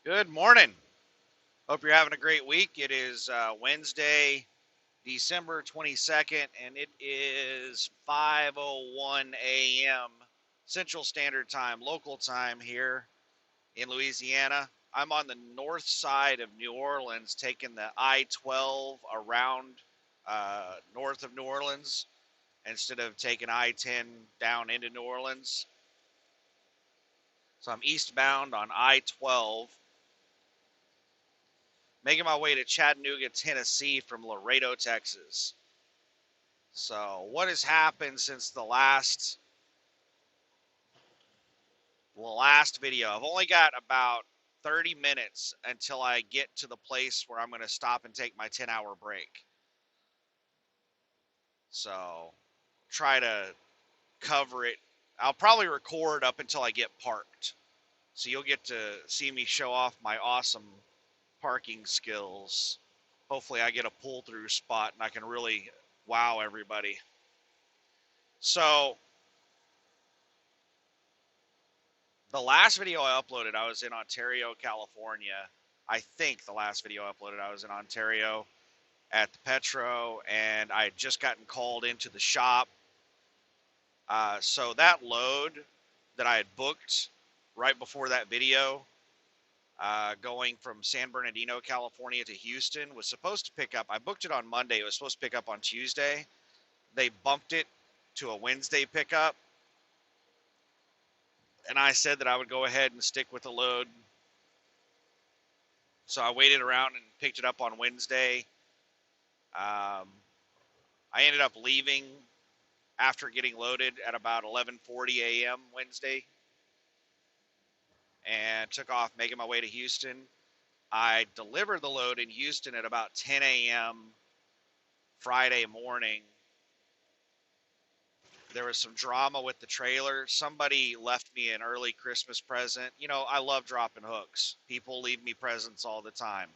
Good morning. Hope you're having a great week. It is Wednesday, December 22nd, and it is 5:01 a.m. Central Standard Time, local time here in Louisiana. I'm on the north side of New Orleans, taking the I-12 around north of New Orleans instead of taking I-10 down into New Orleans. So I'm eastbound on I-12, making my way to Chattanooga, Tennessee from Laredo, Texas. So, what has happened since the last video? I've only got about 30 minutes until I get to the place where I'm going to stop and take my 10-hour break. So, try to cover it. I'll probably record up until I get parked. So, you'll get to see me show off my awesome parking skills. Hopefully, I get a pull through spot and I can really wow everybody. So, the last video I uploaded, I was in Ontario, California. I think the last video I uploaded, I was in Ontario at the Petro, and I had just gotten called into the shop. So that load that I had booked right before that video, going from San Bernardino, California to Houston, was supposed to pick up. I booked it on Monday. It was supposed to pick up on Tuesday. They bumped it to a Wednesday pickup. And I said that I would go ahead and stick with the load. So I waited around and picked it up on Wednesday. I ended up leaving after getting loaded at about 11:40 a.m. Wednesday and took off, making my way to Houston. I delivered the load in Houston at about 10 a.m. Friday morning. There was some drama with the trailer. Somebody left me an early Christmas present. You know, I love dropping hooks. People leave me presents all the time.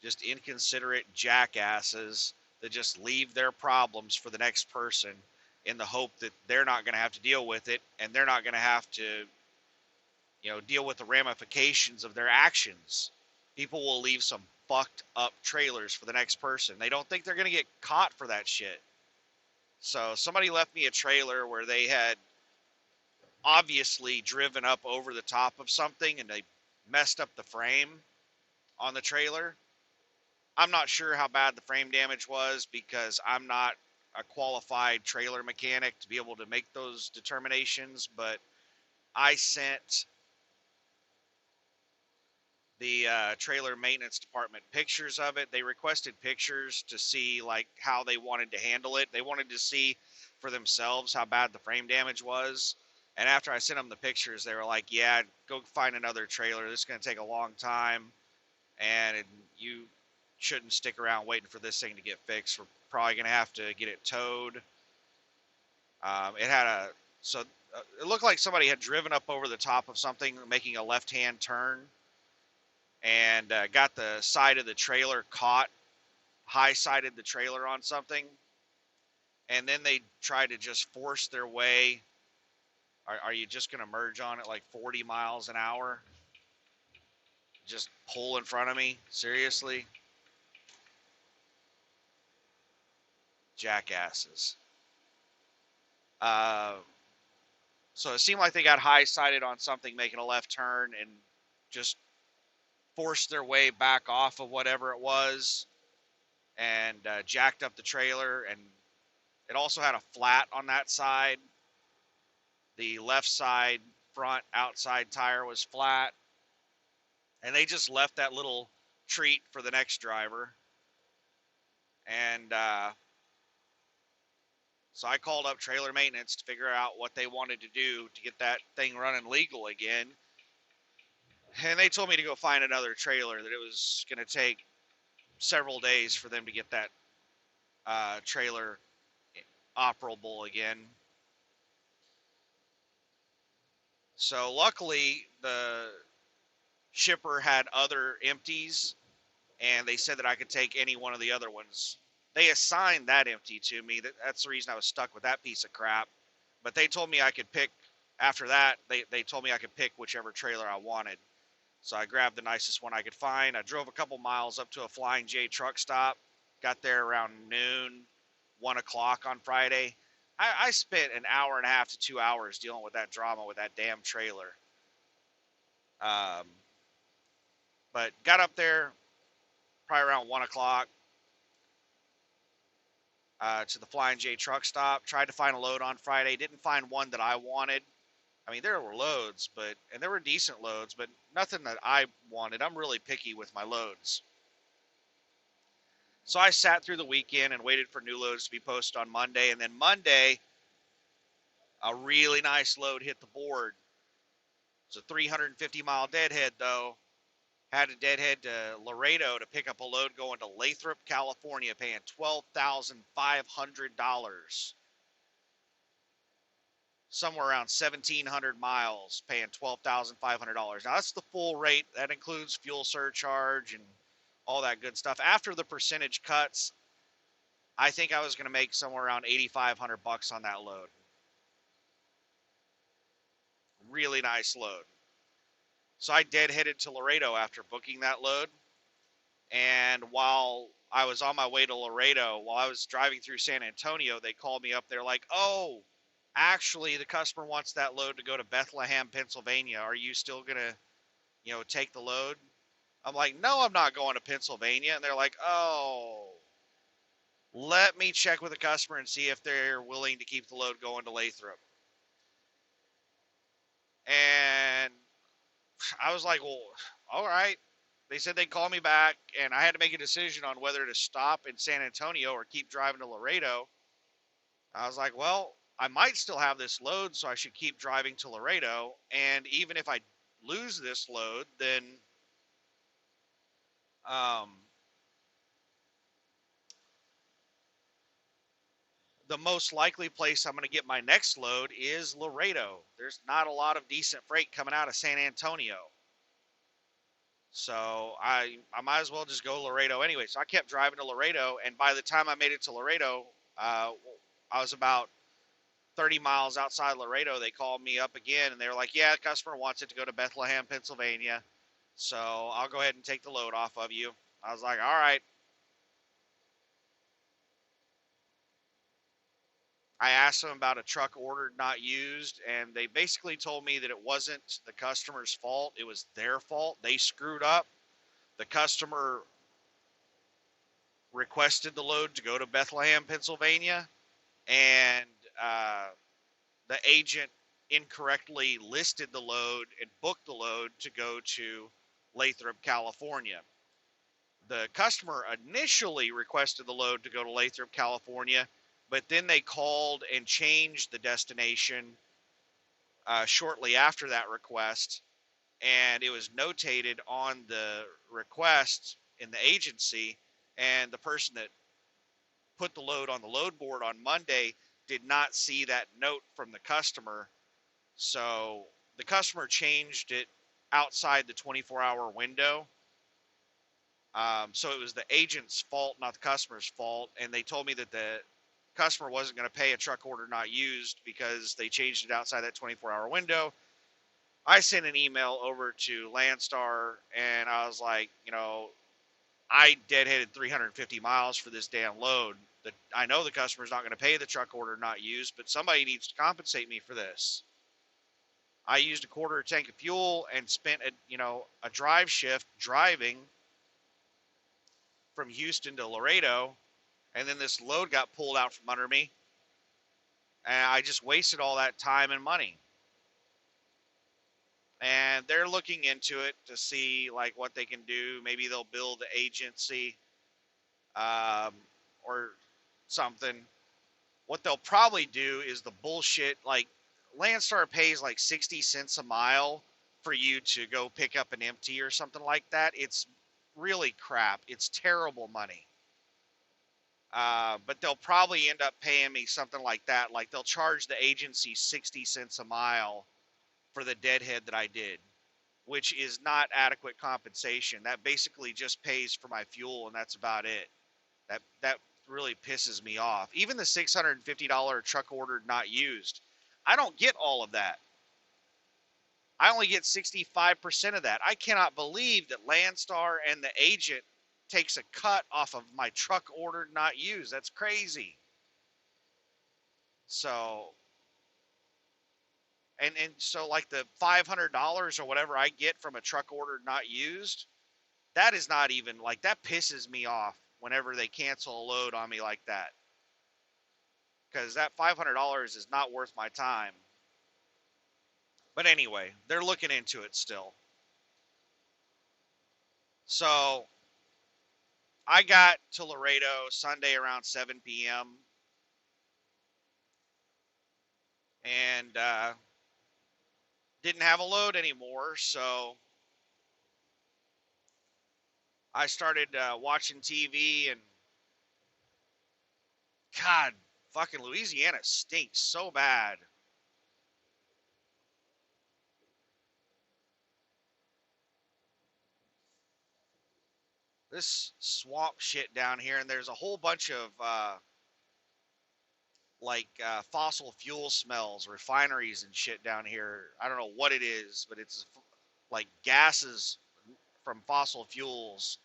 Just inconsiderate jackasses that just leave their problems for the next person in the hope that they're not going to have to deal with it, and they're not going to have to, deal with the ramifications of their actions. People will leave some fucked up trailers for the next person. They don't think they're going to get caught for that shit. So somebody left me a trailer where they had obviously driven up over the top of something and they messed up the frame on the trailer. I'm not sure how bad the frame damage was because I'm not a qualified trailer mechanic to be able to make those determinations, but I sent the trailer maintenance department pictures of it. They requested pictures to see like how they wanted to handle it. They wanted to see for themselves how bad the frame damage was. And after I sent them the pictures, they were like, yeah, go find another trailer. This is going to take a long time. And you shouldn't stick around waiting for this thing to get fixed. We're probably going to have to get it towed. It looked like somebody had driven up over the top of something, making a left-hand turn, and got the side of the trailer caught, high-sided the trailer on something, and then they tried to just force their way. Are you just going to merge on it like 40 miles an hour? Just pull in front of me? Seriously? Jackasses. So it seemed like they got high-sided on something, making a left turn, and just forced their way back off of whatever it was, and jacked up the trailer. And it also had a flat on that side. The left side front outside tire was flat, and they just left that little treat for the next driver. And so I called up trailer maintenance to figure out what they wanted to do to get that thing running legal again. And they told me to go find another trailer, that it was going to take several days for them to get that trailer operable again. So luckily, the shipper had other empties, and they said that I could take any one of the other ones. They assigned that empty to me. That's the reason I was stuck with that piece of crap. But they told me I could pick, after that, they told me I could pick whichever trailer I wanted. So I grabbed the nicest one I could find. I drove a couple miles up to a Flying J truck stop. Got there around noon, 1 o'clock on Friday. I spent an hour and a half to 2 hours dealing with that drama with that damn trailer. Um, but got up there probably around 1 o'clock to the Flying J truck stop. Tried to find a load on Friday. Didn't find one that I wanted. I mean, there were loads, and there were decent loads, but nothing that I wanted. I'm really picky with my loads. So I sat through the weekend and waited for new loads to be posted on Monday. And then Monday, a really nice load hit the board. It's a 350-mile deadhead, though. Had to deadhead to Laredo to pick up a load going to Lathrop, California, paying $12,500. Somewhere around 1,700 miles, paying $12,500. Now, that's the full rate. That includes fuel surcharge and all that good stuff. After the percentage cuts, I think I was going to make somewhere around 8,500 bucks on that load. Really nice load. So I deadheaded to Laredo after booking that load. And while I was on my way to Laredo, while I was driving through San Antonio, they called me up. They're like, "Oh, actually, the customer wants that load to go to Bethlehem, Pennsylvania. Are you still going to, take the load?" I'm like, "No, I'm not going to Pennsylvania." And they're like, "Oh, let me check with the customer and see if they're willing to keep the load going to Lathrop." And I was like, "Well, all right." They said they'd call me back, and I had to make a decision on whether to stop in San Antonio or keep driving to Laredo. I was like, well, I might still have this load, so I should keep driving to Laredo. And even if I lose this load, then um, the most likely place I'm going to get my next load is Laredo. There's not a lot of decent freight coming out of San Antonio. So I might as well just go Laredo anyway. So I kept driving to Laredo, and by the time I made it to Laredo, uh, I was about 30 miles outside Laredo. They called me up again, and they were like, "Yeah, the customer wants it to go to Bethlehem, Pennsylvania. So I'll go ahead and take the load off of you." I was like, "All right." I asked them about a truck ordered, not used, and they basically told me that it wasn't the customer's fault. It was their fault. They screwed up. The customer requested the load to go to Bethlehem, Pennsylvania, and uh, the agent incorrectly listed the load and booked the load to go to Lathrop, California. The customer initially requested the load to go to Lathrop, California, but then they called and changed the destination shortly after that request, and it was notated on the request in the agency, and the person that put the load on the load board on Monday did not see that note from the customer. So the customer changed it outside the 24-hour window. So it was the agent's fault, not the customer's fault. And they told me that the customer wasn't going to pay a truck order not used because they changed it outside that 24-hour window. I sent an email over to Landstar, and I was like, I deadheaded 350 miles for this damn load. I know the customer's not going to pay the truck order not used, but somebody needs to compensate me for this. I used a quarter tank of fuel and spent a drive shift driving from Houston to Laredo, and then this load got pulled out from under me, and I just wasted all that time and money. And they're looking into it to see like what they can do. Maybe they'll bill the agency or something. What they'll probably do is the bullshit, like Landstar pays like 60 cents a mile for you to go pick up an empty or something like that. It's really crap. It's terrible money. But they'll probably end up paying me something like that. Like they'll charge the agency 60 cents a mile for the deadhead that I did, which is not adequate compensation. That basically just pays for my fuel, and that's about it. That really pisses me off. Even the $650 truck ordered not used, I don't get all of that. I only get 65% of that. I cannot believe that Landstar and the agent takes a cut off of my truck ordered, not used. That's crazy. So, and so like the $500 or whatever I get from a truck ordered, not used, that is not even like, that pisses me off whenever they cancel a load on me like that. Because that $500 is not worth my time. But anyway, they're looking into it still. So I got to Laredo Sunday around 7 p.m. and didn't have a load anymore. So I started watching TV, and God, fucking Louisiana stinks so bad. This swamp shit down here, and there's a whole bunch of fossil fuel smells, refineries and shit down here. I don't know what it is, but it's like gases from fossil fuels,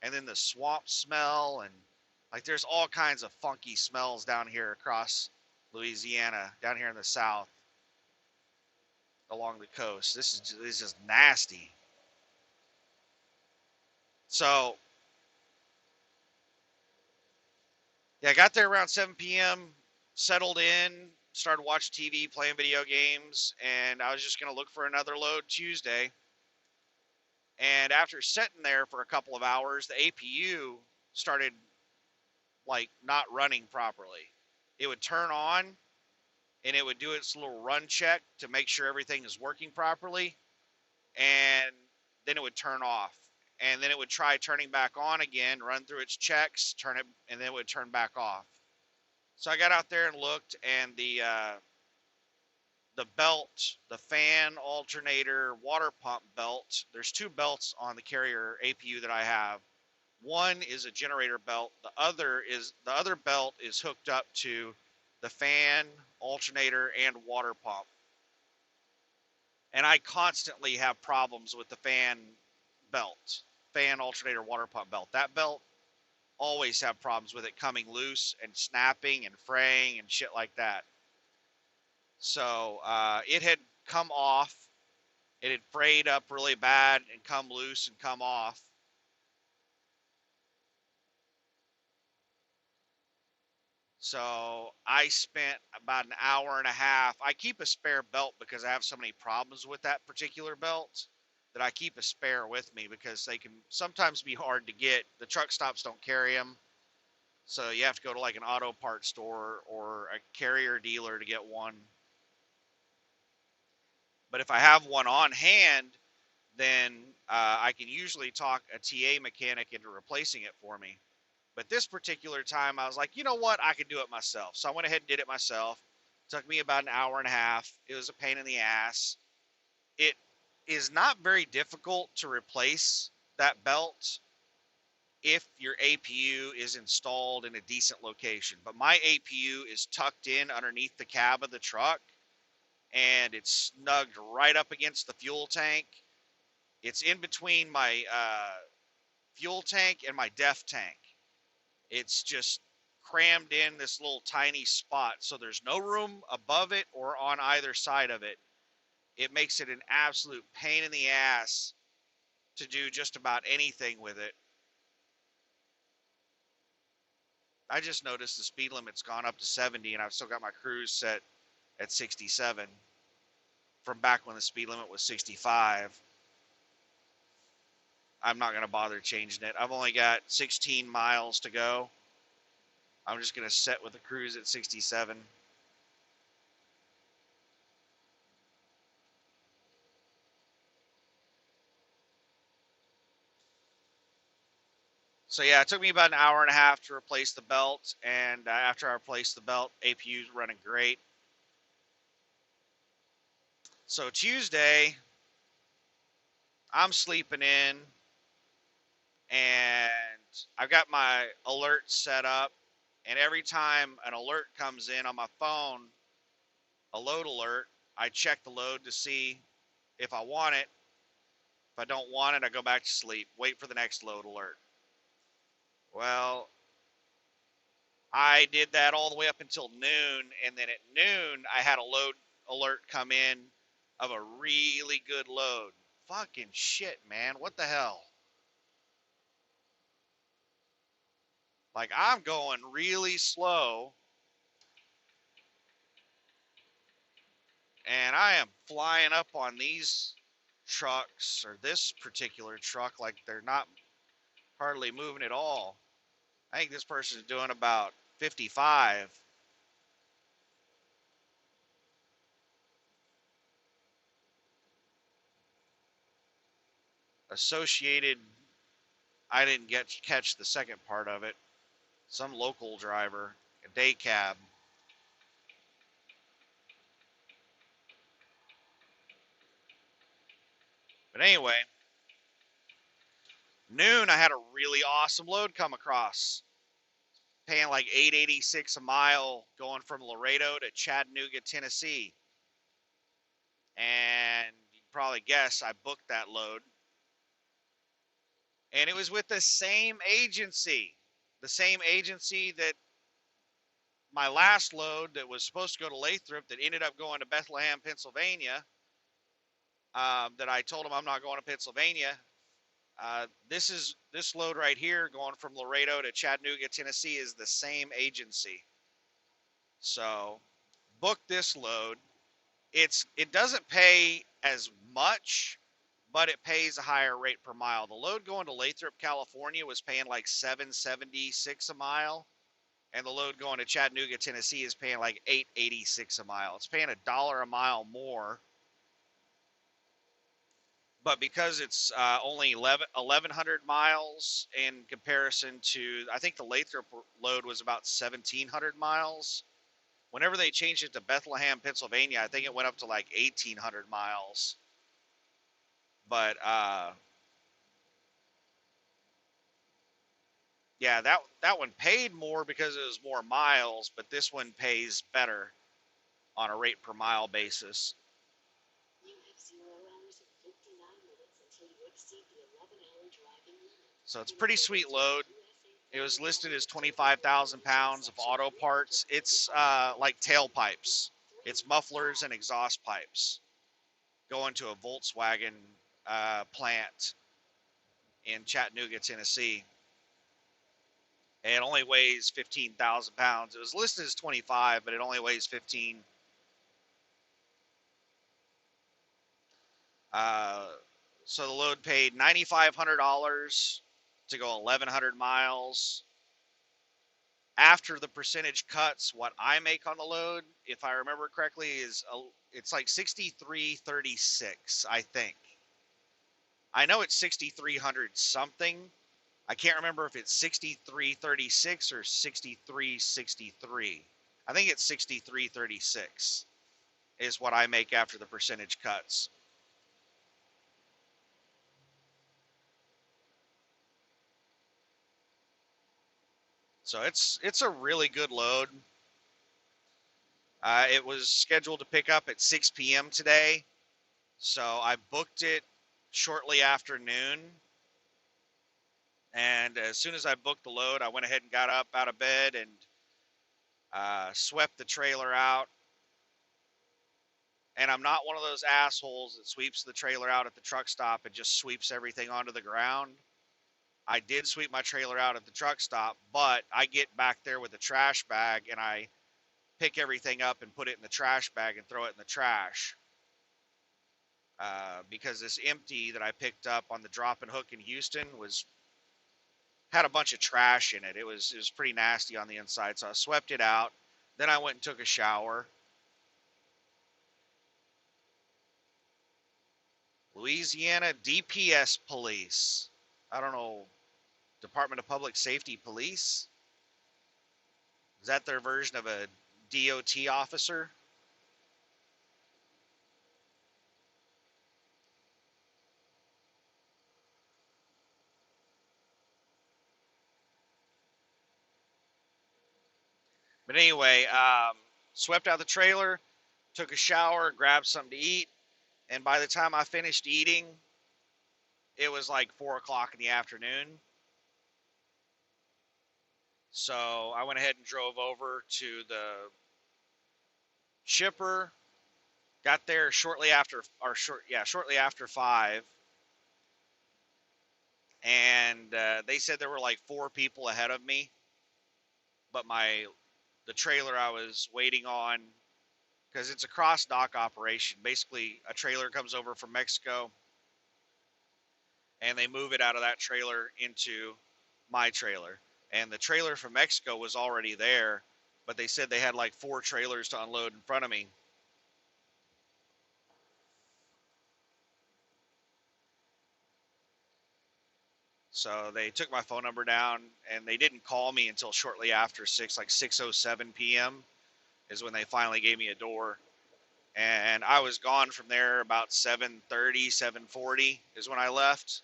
and then the swamp smell, and like there's all kinds of funky smells down here across Louisiana, down here in the south, along the coast. This is just nasty. So yeah, I got there around 7 p.m., settled in, started watching TV, playing video games, and I was just gonna look for another load Tuesday. And after sitting there for a couple of hours, the APU started like not running properly. It would turn on and it would do its little run check to make sure everything is working properly, and then it would turn off. And then it would try turning back on again, run through its checks, turn it, and then it would turn back off. So I got out there and looked, and the belt, the fan, alternator, water pump belt. There's two belts on the Carrier APU that I have. One is a generator belt. The other belt is hooked up to the fan, alternator, and water pump. And I constantly have problems with the fan, alternator, water pump belt. That belt always have problems with it coming loose and snapping and fraying and shit like that. So it had come off. It had frayed up really bad and come loose and come off. So I spent about an hour and a half. I keep a spare belt because I have so many problems with that particular belt that I keep a spare with me because they can sometimes be hard to get. The truck stops don't carry them. So you have to go to like an auto parts store or a Carrier dealer to get one. But if I have one on hand, then I can usually talk a TA mechanic into replacing it for me. But this particular time, I was like, you know what? I can do it myself. So I went ahead and did it myself. It took me about an hour and a half. It was a pain in the ass. It is not very difficult to replace that belt if your APU is installed in a decent location. But my APU is tucked in underneath the cab of the truck, and it's snugged right up against the fuel tank. It's in between my fuel tank and my def tank. It's just crammed in this little tiny spot, so there's no room above it or on either side of it. It makes it an absolute pain in the ass to do just about anything with it. I just noticed the speed limit's gone up to 70, and I've still got my cruise set at 67 from back when the speed limit was 65. I'm not going to bother changing it. I've only got 16 miles to go. I'm just going to set with the cruise at 67. So yeah, it took me about an hour and a half to replace the belt, and after I replaced the belt, APU's running great. So Tuesday, I'm sleeping in, and I've got my alert set up, and every time an alert comes in on my phone, a load alert, I check the load to see If I want it, if I don't want it, I go back to sleep, wait for the next load alert. Well, I did that all the way up until noon, and then at noon, I had a load alert come in of a really good load. Fucking shit, man. What the hell? Like, I'm going really slow, and I am flying up on these trucks, or this particular truck, like they're not hardly moving at all. I think this person's doing about 55. Associated, I didn't catch the second part of it. Some local driver, a day cab. But anyway, noon I had a really awesome load come across, paying like 886 a mile going from Laredo to Chattanooga, Tennessee. And you can probably guess I booked that load. And it was with the same agency. The same agency that my last load that was supposed to go to Lathrop that ended up going to Bethlehem, Pennsylvania, that I told them I'm not going to Pennsylvania. This load right here going from Laredo to Chattanooga, Tennessee is the same agency. So book this load. It doesn't pay as much, but it pays a higher rate per mile. The load going to Lathrop, California was paying like $7.76 a mile, and the load going to Chattanooga, Tennessee is paying like $8.86 a mile. It's paying $1 a mile more, but because it's only 1,100 miles in comparison to, I think the Lathrop load was about 1,700 miles. Whenever they changed it to Bethlehem, Pennsylvania, I think it went up to like 1,800 miles. But yeah, that one paid more because it was more miles, but this one pays better on a rate per mile basis. So it's a pretty sweet load. It was listed as 25,000 pounds of auto parts. It's like tailpipes. It's mufflers and exhaust pipes going to a Volkswagen plant in Chattanooga, Tennessee. It only weighs 15,000 pounds. It was listed as 25, but it only weighs 15. Uh, so the load paid $9,500 to go 1,100 miles. After the percentage cuts, what I make on the load, if I remember correctly, is it's like 6336, I think. I know it's 6300 something. I can't remember if it's 6336 or 6363. I think it's 6336 is what I make after the percentage cuts. So it's a really good load. It was scheduled to pick up at 6 p.m. today, so I booked it shortly after noon. And as soon as I booked the load, I went ahead and got up out of bed and swept the trailer out. And I'm not one of those assholes that sweeps the trailer out at the truck stop and just sweeps everything onto the ground. I did sweep my trailer out at the truck stop, but I get back there with a trash bag and I pick everything up and put it in the trash bag and throw it in the trash. Because this empty that I picked up on the drop and hook in Houston had a bunch of trash in it. It was pretty nasty on the inside, so I swept it out. Then I went and took a shower. Louisiana DPS Police. I don't know, Department of Public Safety Police? Is that their version of a DOT officer? But anyway, swept out the trailer, took a shower, grabbed something to eat, And by the time I finished eating, it was like 4 o'clock in the afternoon. So I went ahead and drove over to the shipper. Got there shortly after 5, and they said there were like 4 people ahead of me, but the trailer I was waiting on, because it's a cross dock operation. Basically, a trailer comes over from Mexico, and they move it out of that trailer into my trailer. And the trailer from Mexico was already there, but they said they had like 4 trailers to unload in front of me. So they took my phone number down, and they didn't call me until shortly after 6, like 6:07 p.m. is when they finally gave me a door. And I was gone from there about 7:30, 7:40 is when I left.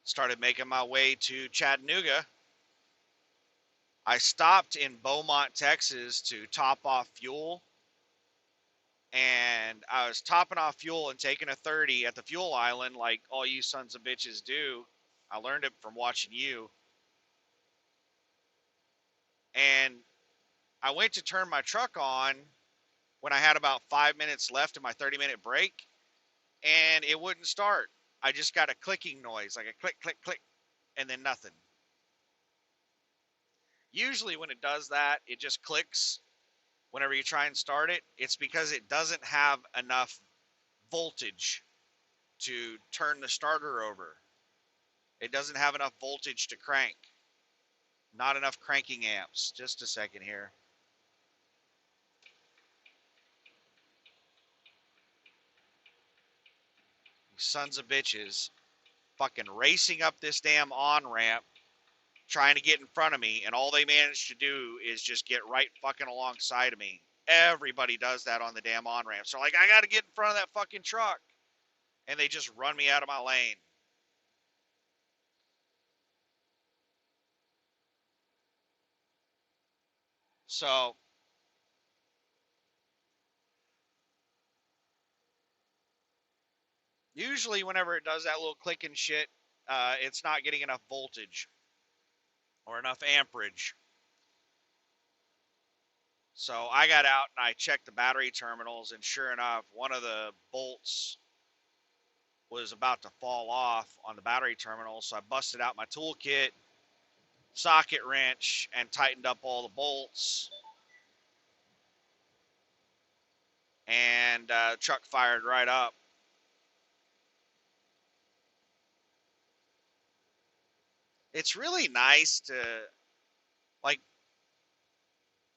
Started making my way to Chattanooga. I stopped in Beaumont, Texas to top off fuel. And I was topping off fuel and taking a 30 at the fuel island like all you sons of bitches do. I learned it from watching you. And I went to turn my truck on when I had about 5 minutes left in my 30-minute break, and it wouldn't start. I just got a clicking noise, like a click, click, click, and then nothing. Usually when it does that, it just clicks whenever you try and start it. It's because it doesn't have enough voltage to turn the starter over. It doesn't have enough voltage to crank. Not enough cranking amps. Just a second here. Sons of bitches fucking racing up this damn on-ramp trying to get in front of me, and all they manage to do is just get right fucking alongside of me. Everybody does that on the damn on-ramp. So like, I got to get in front of that fucking truck, and they just run me out of my lane. So usually whenever it does that little clicking shit, it's not getting enough voltage or enough amperage. So I got out and I checked the battery terminals, and sure enough, one of the bolts was about to fall off on the battery terminal. So I busted out my toolkit, socket wrench, and tightened up all the bolts. And the truck fired right up. It's really nice to, like,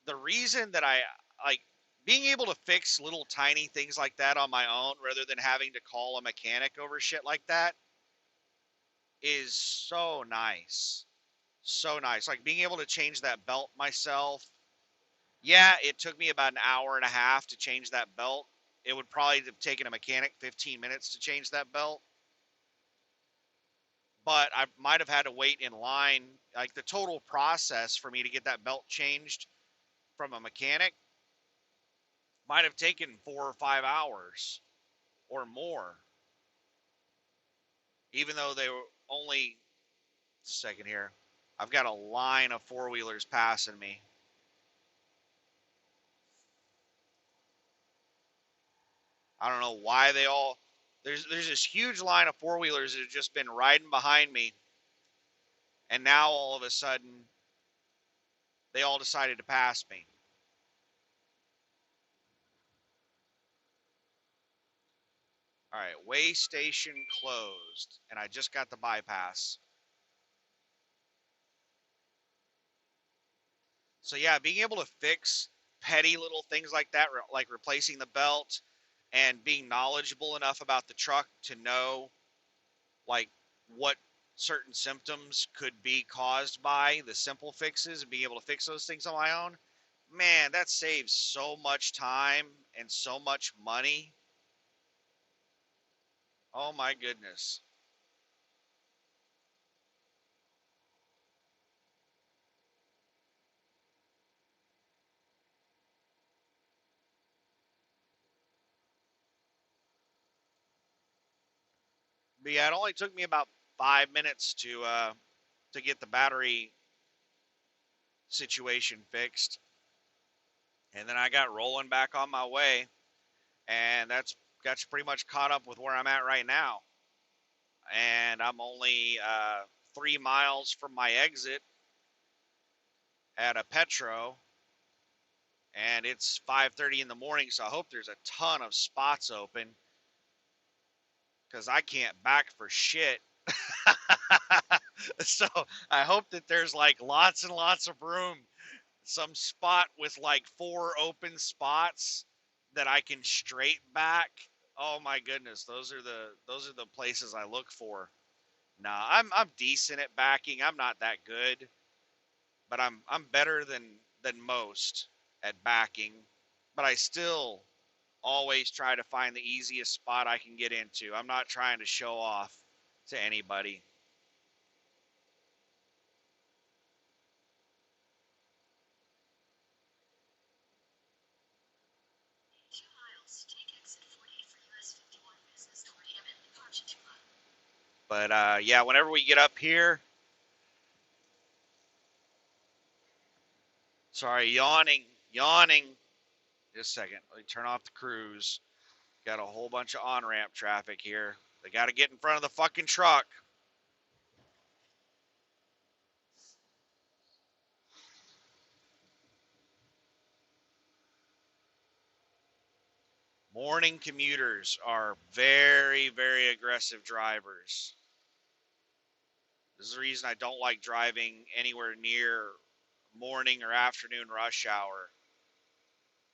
the reason that I like being able to fix little tiny things like that on my own rather than having to call a mechanic over shit like that is so nice. So nice. Like being able to change that belt myself. Yeah, it took me about an hour and a half to change that belt. It would probably have taken a mechanic 15 minutes to change that belt. But I might have had to wait in line. Like the total process for me to get that belt changed from a mechanic might have taken 4 or 5 hours or more, even though they were only. Second here. I've got a line of four-wheelers passing me. I don't know why they all. There's this huge line of four-wheelers that have just been riding behind me, and now all of a sudden they all decided to pass me. All right, way station closed, and I just got the bypass. So yeah, being able to fix petty little things like that, like replacing the belt, and being knowledgeable enough about the truck to know like what certain symptoms could be caused by the simple fixes, and being able to fix those things on my own, man, that saves so much time and so much money. Oh my goodness. But yeah, it only took me about 5 minutes to get the battery situation fixed, and then I got rolling back on my way, and that's pretty much caught up with where I'm at right now. And I'm only 3 miles from my exit at a Petro, and it's 5:30 in the morning, so I hope there's a ton of spots open because I can't back for shit. So I hope that there's like lots and lots of room, some spot with like 4 open spots that I can straight back. Oh my goodness, those are the places I look for. Nah, I'm decent at backing. I'm not that good, but I'm better than most at backing. But I still always try to find the easiest spot I can get into. I'm not trying to show off to anybody. But yeah, whenever we get up here, sorry, yawning. Just a second. Let me turn off the cruise. Got a whole bunch of on ramp traffic here. They got to get in front of the fucking truck. Morning commuters are very, very aggressive drivers. This is the reason I don't like driving anywhere near morning or afternoon rush hour.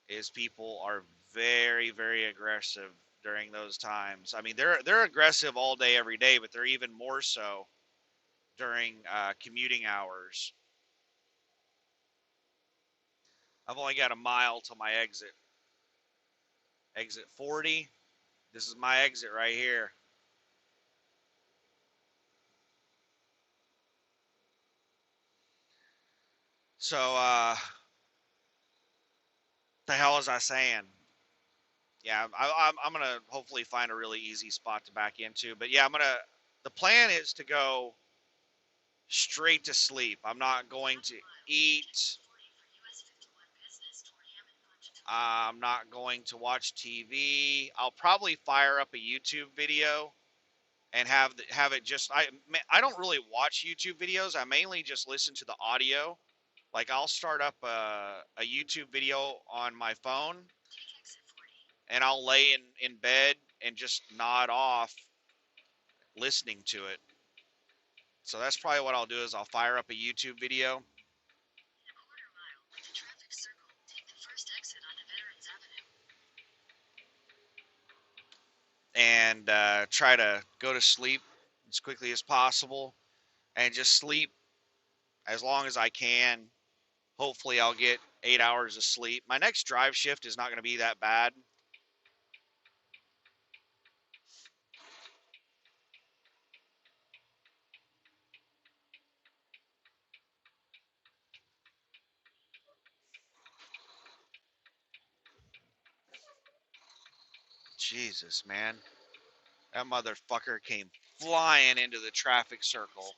Is people are very, very aggressive during those times. I mean, they're aggressive all day, every day, but they're even more so during commuting hours. I've only got a mile to my exit. Exit 40. This is my exit right here. So, the hell was I saying? Yeah, I'm gonna hopefully find a really easy spot to back into. But yeah, I'm gonna. The plan is to go straight to sleep. I'm not going to eat. I'm not going to watch TV. I'll probably fire up a YouTube video and have it just. I don't really watch YouTube videos. I mainly just listen to the audio. Like I'll start up a YouTube video on my phone and I'll lay in bed and just nod off listening to it. So that's probably what I'll do is I'll fire up a YouTube video and try to go to sleep as quickly as possible and just sleep as long as I can. Hopefully, I'll get 8 hours of sleep. My next drive shift is not going to be that bad. Jesus, man. That motherfucker came flying into the traffic circle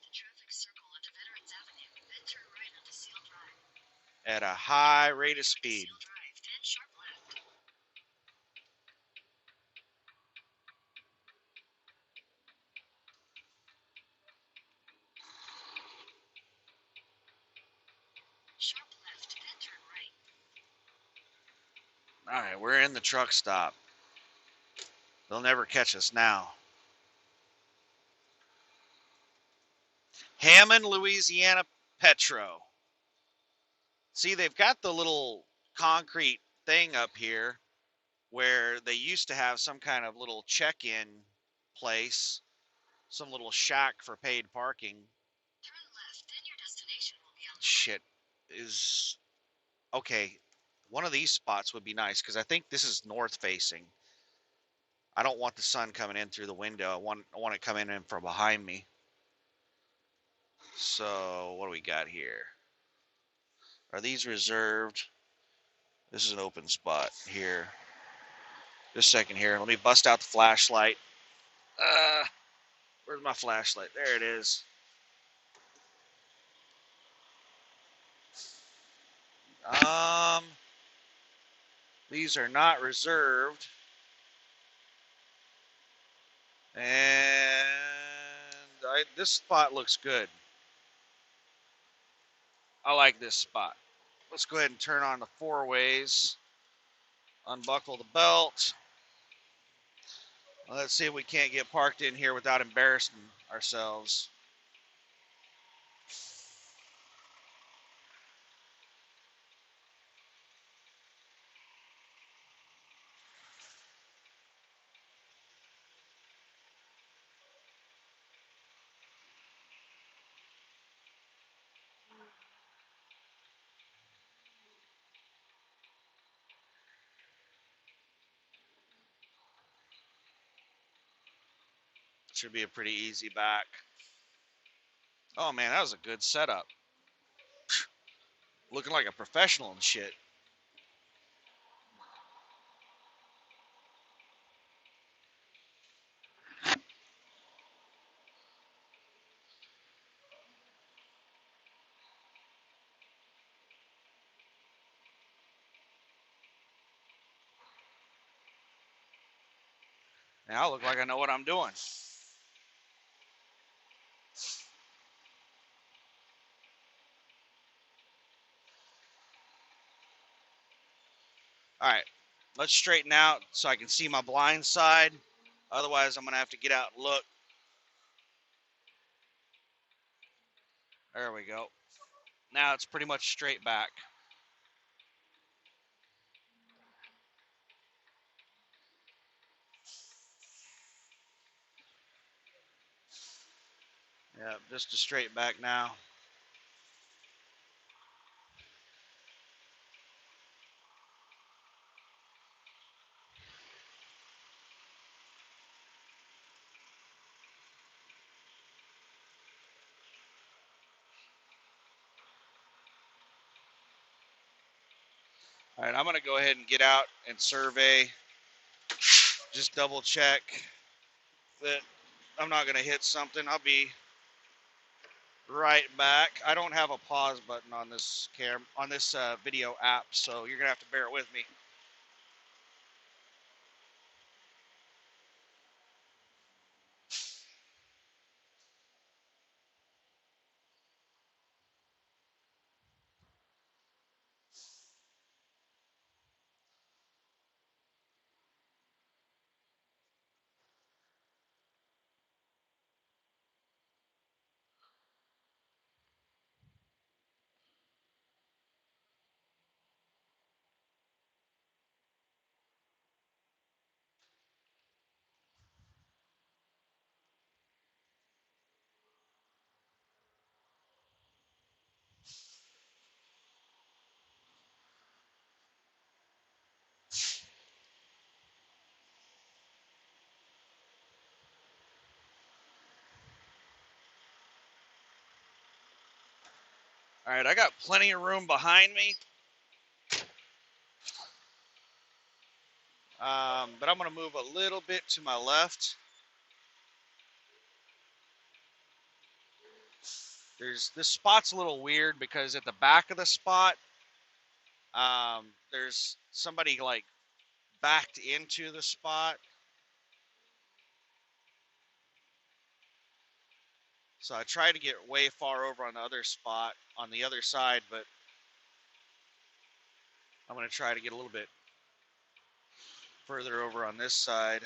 at a high rate of speed. All right, we're in the truck stop. They'll never catch us now. Hammond, Louisiana Petro. See, they've got the little concrete thing up here where they used to have some kind of little check-in place, some little shack for paid parking. Shit is okay. One of these spots would be nice because I think this is north facing. I don't want the sun coming in through the window. I want it coming in from behind me. So what do we got here? Are these reserved? This is an open spot here. Just a second here. Let me bust out the flashlight. Uh, Where's my flashlight? There it is. These are not reserved. And this spot looks good. I like this spot. Let's go ahead and turn on the four ways. Unbuckle the belt. Let's see if we can't get parked in here without embarrassing ourselves. Should be a pretty easy back. Oh man, that was a good setup. Looking like a professional and shit. Now I look like I know what I'm doing. All right, let's straighten out so I can see my blind side. Otherwise, I'm going to have to get out and look. There we go. Now it's pretty much straight back. Yeah, just a straight back now. All right, I'm going to go ahead and get out and survey. Just double check that I'm not going to hit something. I'll be right back. I don't have a pause button on this video app, so you're going to have to bear with me. All right, I got plenty of room behind me. But I'm going to move a little bit to my left. This spot's a little weird because at the back of the spot, there's somebody like backed into the spot. So I tried to get way far over on the other spot on the other side, but I'm going to try to get a little bit further over on this side.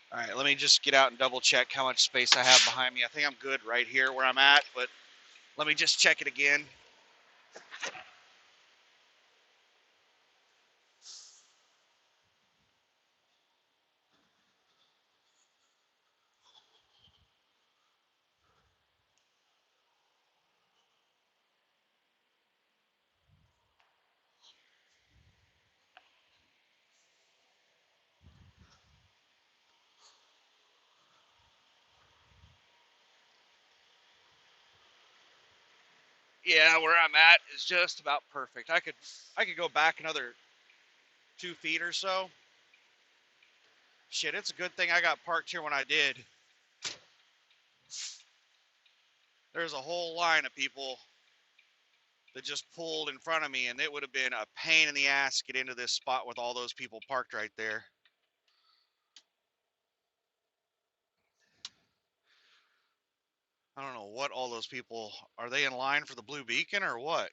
All right, let me just get out and double check how much space I have behind me. I think I'm good right here where I'm at, but let me just check it again. Yeah, where I'm at is just about perfect. I could go back another 2 feet or so. Shit, it's a good thing I got parked here when I did. There's a whole line of people that just pulled in front of me, and it would have been a pain in the ass to get into this spot with all those people parked right there. I don't know what all those people are. They in line for the blue beacon or what?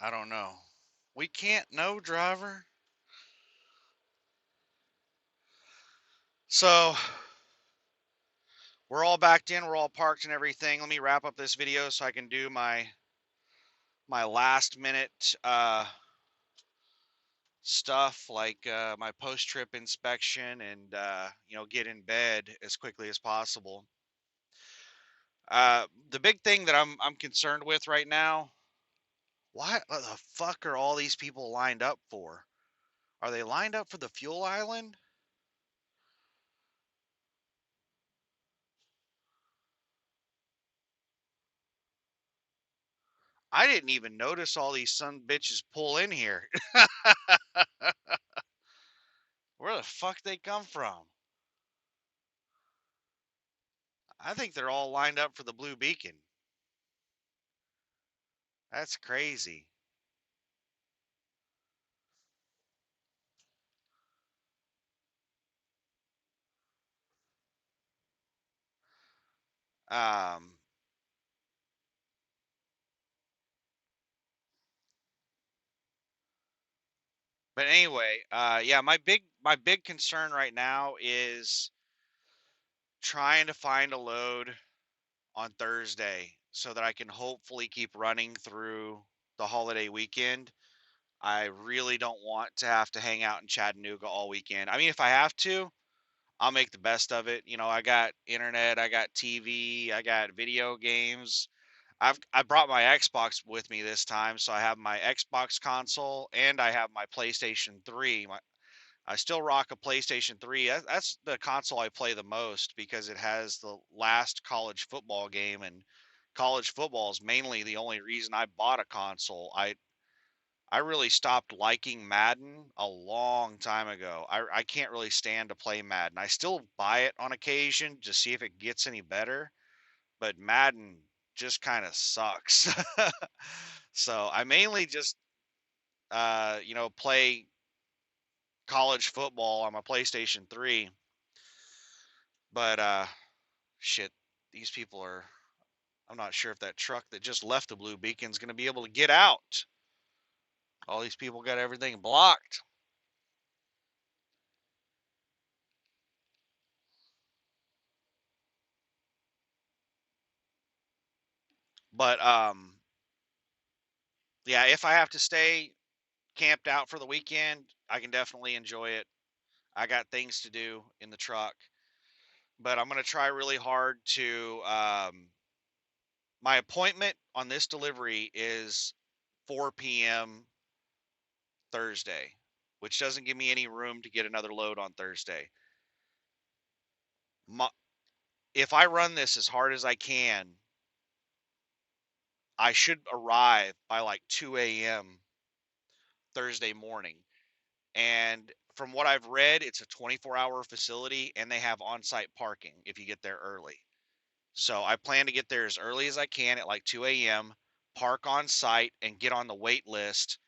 I don't know. We can't know, driver. So we're all backed in. We're all parked and everything. Let me wrap up this video so I can do my last minute stuff like my post trip inspection and get in bed as quickly as possible. The big thing that I'm concerned with right now, what the fuck are all these people lined up for? Are they lined up for the fuel island? I didn't even notice all these son bitches pull in here. Where the fuck they come from? I think they're all lined up for the blue beacon. That's crazy. Um, but anyway, yeah, my big concern right now is trying to find a load on Thursday so that I can hopefully keep running through the holiday weekend. I really don't want to have to hang out in Chattanooga all weekend. I mean, if I have to, I'll make the best of it. I got internet, I got TV, I got video games. I brought my Xbox with me this time, so I have my Xbox console and I have my PlayStation 3. I still rock a PlayStation 3. That's the console I play the most because it has the last college football game, and college football is mainly the only reason I bought a console. I really stopped liking Madden a long time ago. I can't really stand to play Madden. I still buy it on occasion to see if it gets any better, but Madden just kind of sucks. So I mainly just play college football on my PlayStation 3. But shit, these people are, I'm not sure if that truck that just left the blue beacon is going to be able to get out. All these people got everything blocked. But yeah, if I have to stay camped out for the weekend, I can definitely enjoy it. I got things to do in the truck, but I'm going to try really hard to. My appointment on this delivery is 4 p.m. Thursday, which doesn't give me any room to get another load on Thursday. My, if I run this as hard as I can, I should arrive by like 2 a.m. Thursday morning. And from what I've read, it's a 24-hour facility and they have on-site parking if you get there early. So I plan to get there as early as I can at like 2 a.m., park on site and get on the wait list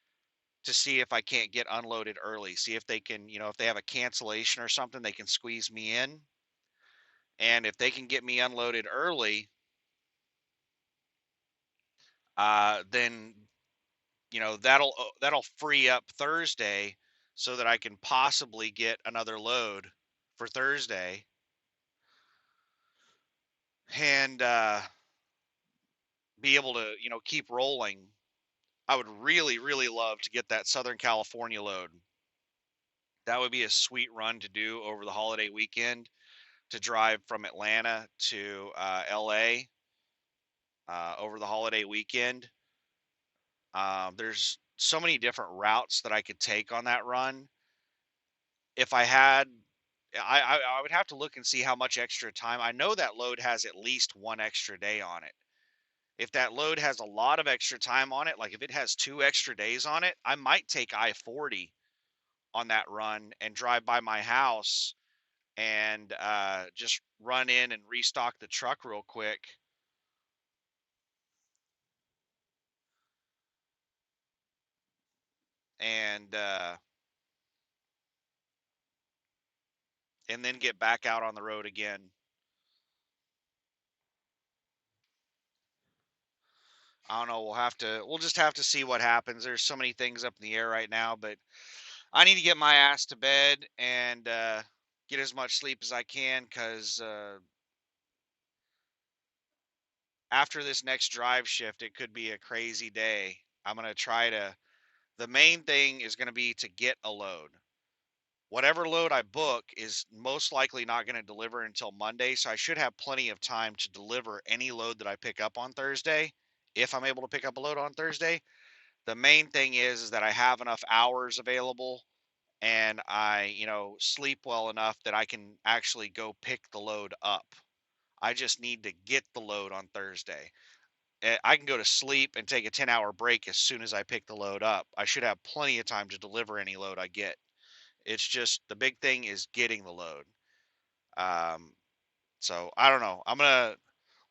to see if I can't get unloaded early. See if they can, if they have a cancellation or something, they can squeeze me in. And if they can get me unloaded early, then that'll free up Thursday so that I can possibly get another load for Thursday and be able to keep rolling. I would really really love to get that Southern California load. That would be a sweet run to do over the holiday weekend, to drive from Atlanta to LA over the holiday weekend. There's so many different routes that I could take on that run. If I had I would have to look and see how much extra time. I know that load has at least one extra day on it. If that load has a lot of extra time on it, like if it has 2 extra days on it, I might take I-40 on that run and drive by my house and just run in and restock the truck real quick. And and then get back out on the road again. I don't know. We'll just have to see what happens. There's so many things up in the air right now, but I need to get my ass to bed and get as much sleep as I can because after this next drive shift, it could be a crazy day. I'm going to try to, the main thing is going to be to get a load. Whatever load I book is most likely not going to deliver until Monday, so I should have plenty of time to deliver any load that I pick up on Thursday, if I'm able to pick up a load on Thursday. The main thing is that I have enough hours available and I sleep well enough that I can actually go pick the load up. I just need to get the load on Thursday. I can go to sleep and take a 10-hour break as soon as I pick the load up. I should have plenty of time to deliver any load I get. It's just the big thing is getting the load. Um, so I don't know. I'm gonna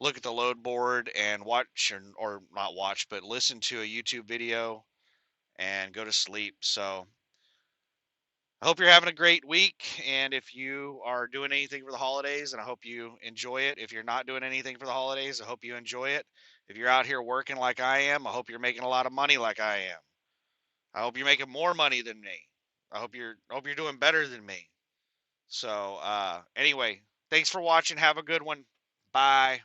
look at the load board and watch or not watch, but listen to a YouTube video and go to sleep. So I hope you're having a great week. And if you are doing anything for the holidays, and I hope you enjoy it. If you're not doing anything for the holidays, I hope you enjoy it. If you're out here working like I am, I hope you're making a lot of money like I am. I hope you're making more money than me. I hope you're doing better than me. So anyway, thanks for watching. Have a good one. Bye.